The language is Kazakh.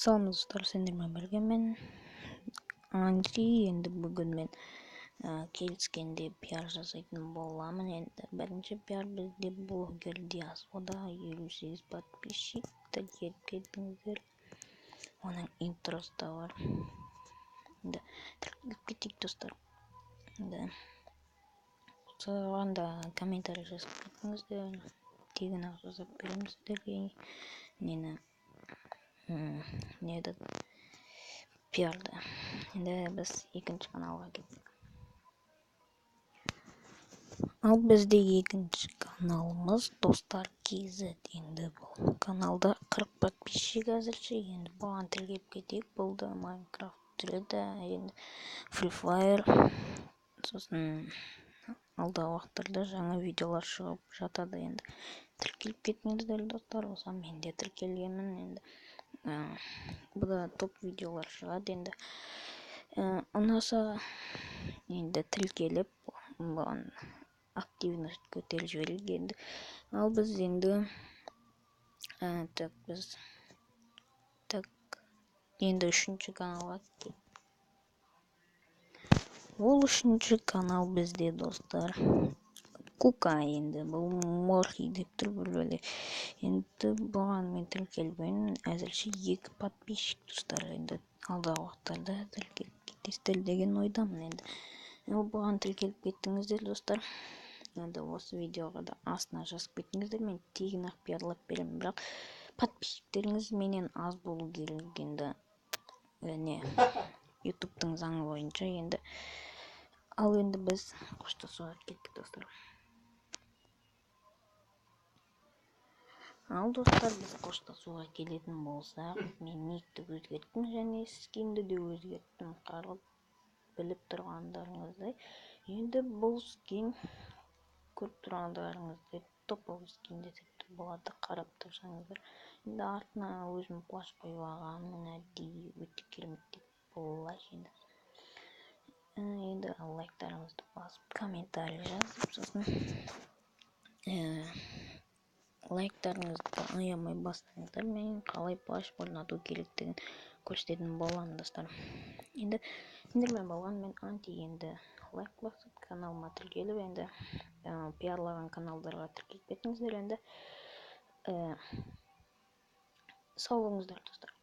Саламатсыздар, сендермен бірге мен Андрей. Енді бүгін мен келіскенде пиар жасайтын боламын. Енді бірінші пиар бізде блогер Диасода 58 подписчик. Келіп кеттіңіздер. Оның интросы да бар. Енді тіркеліп кетейік, достар. Енді соған да комментарий жазып кетіңіздер. Тегін ақ жазып беремін сіздерге. Нені пиарды. Енді біз екінші каналға кеттік. Ал бізде екінші каналымыз Достар KZ. Енді бұл каналда 40 подписчик әзірше. Енді бұған тілгеп кетейік. Бұл да Майнкрафт түрі де, енді Free Fire. Сосын алдағы уақыттарда жаңа видеолар шығып жатады. Енді тіркеліп кетіңіздер, достар. Болса мен де тіркелгенмін. Енді бұл да топ видеолар шығады. Енді ұнаса енді тіркеліп бұған активность көтеріп жіберейік. Енді ал біз енді енді үшінші каналға кеттік. Ол үшінші канал бізде, достар, Кука. Енді бұл Морхи деп тұр, бөле. Енді бұған мен тіркелгенмін. Әзірше 2 подписчик, достар. Енді алдағы уақыттарда тіркеліп кетесіздер деген ойдамын. Енді бұған тіркеліп кеттіңіздер, достар. Енді осы видеоға да астына жазып кетіңіздер. Мен тегін ақ пиарлап беремін, бірақ подписчиктеріңіз менен аз болу керек. Енді ютубтың заңы бойынша. Енді ал енді біз қоштасуға кеттік, достар. Ал достар, біз қоштасуға келетін болсақ, мен никті өзгерттім және скинді де өзгерттім, қарғып біліп тұрғандарыңыздай. Енді бұл скин көріп тұрғандарыңыздай топовый скин десек те болады, қарап тұрсаңыздар. Енді артына өзім плаш қойып алғанмын, әдейі өте керемет деп болады. Енді лайктарыңызды басып, комментарий жазып, сосын лайктарыңызды аямай бассаңыздар, мен қалай плаш орнату керектігін көрсететін боламын, достар. Енді сендермен болған мен Анти. Енді лайк басып, каналыма тіркеліп, енді пиарлаған каналдарға тіркеліп кетіңіздер. Енді сау болыңыздар, достар.